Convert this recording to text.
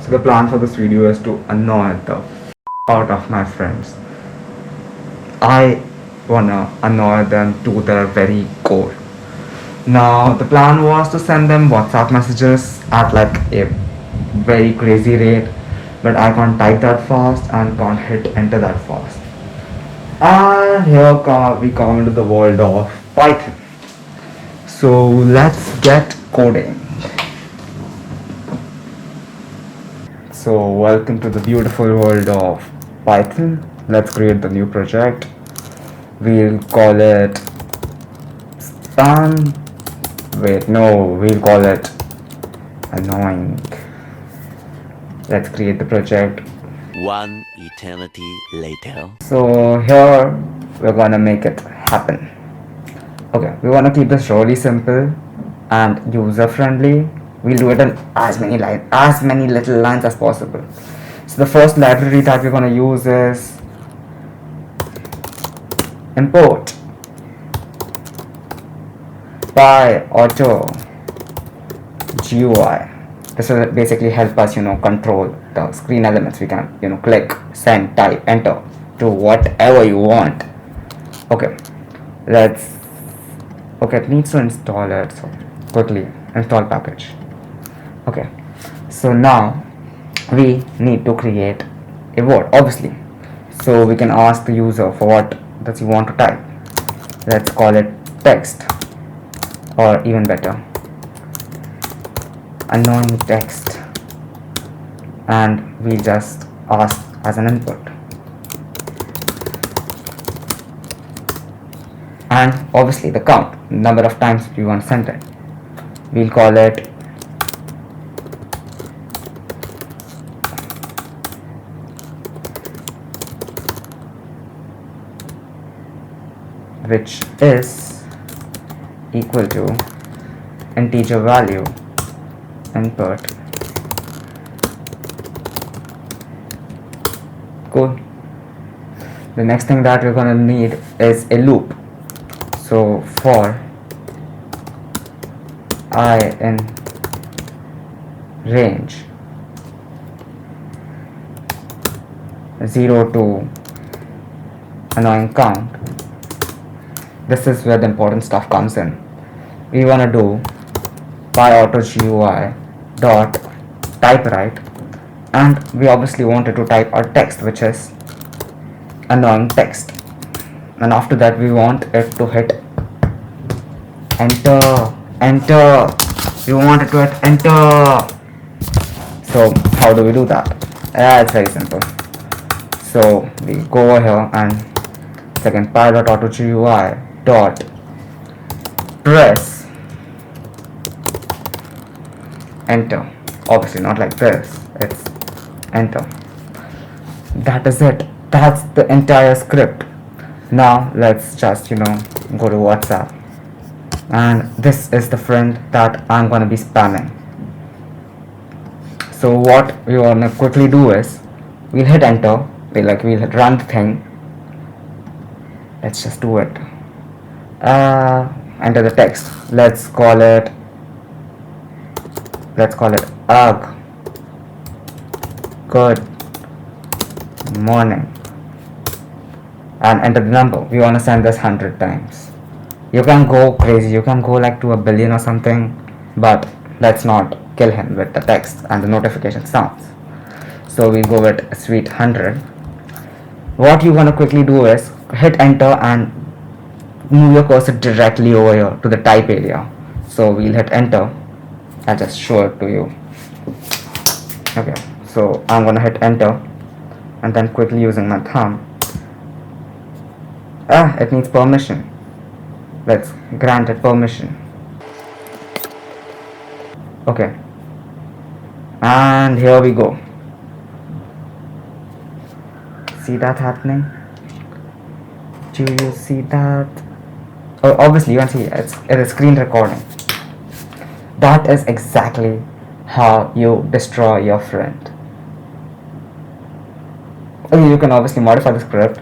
So the plan for this video is to annoy the out of my friends. I wanna annoy them to their very core. Now the plan was to send them WhatsApp messages at like a very crazy rate, but I can't type that fast and can't hit enter that fast. And here we come into the world of Python. So let's get coding. So welcome to the beautiful world of Python. Let's create the new project. We'll call it spam. Wait, no, we'll call it annoying. Let's create the project. One eternity later. So here we're gonna make it happen. Okay, we wanna keep this really simple and user friendly. We'll do it in as many little lines as possible. So the first library that we're gonna use is import pyautogui. This will basically help us, control the screen elements. We can, click, send, type, enter, do whatever you want. Okay, it needs to install it. So quickly install package. Okay, so now we need to create a word, obviously. So we can ask the user for what does he want to type. Let's call it text, or even better, annoying text, and we just ask as an input. And obviously the count, number of times we want to send it. We'll call it which is equal to integer value input. Cool. The next thing that we're gonna need is a loop. So for I in range 0 to annoying count, this is where the important stuff comes in. We want to do pyautogui dot type right, and we obviously wanted to type our text, which is annoying text, and after that we want it to hit enter. We want it to hit enter. So how do we do that? It's very simple. So we go over here and second py.autogui dot press enter. Obviously not like this, it's enter. That is it. That's the entire script. Now let's just go to WhatsApp, and this is the friend that I'm gonna be spamming. So what we wanna quickly do is we'll hit enter. We'll hit run the thing. Let's just do it. Enter the text. Let's call it ugh, good morning, and enter the number. We want to send this 100 times. You can go crazy, you can go like to 1,000,000,000 or something, but let's not kill him with the text and the notification sounds. So we'll go with sweet 100. What you want to quickly do is hit enter and move your cursor directly over here to the type area. So we'll hit enter. I'll just show it to you. Okay, so I'm gonna hit enter and then quickly using my thumb. It needs permission. Let's grant it permission. Okay, and here we go. See that happening? Do you see that? Oh, obviously you can see it is screen recording. That is exactly how you destroy your friend. Okay, you can obviously modify the script,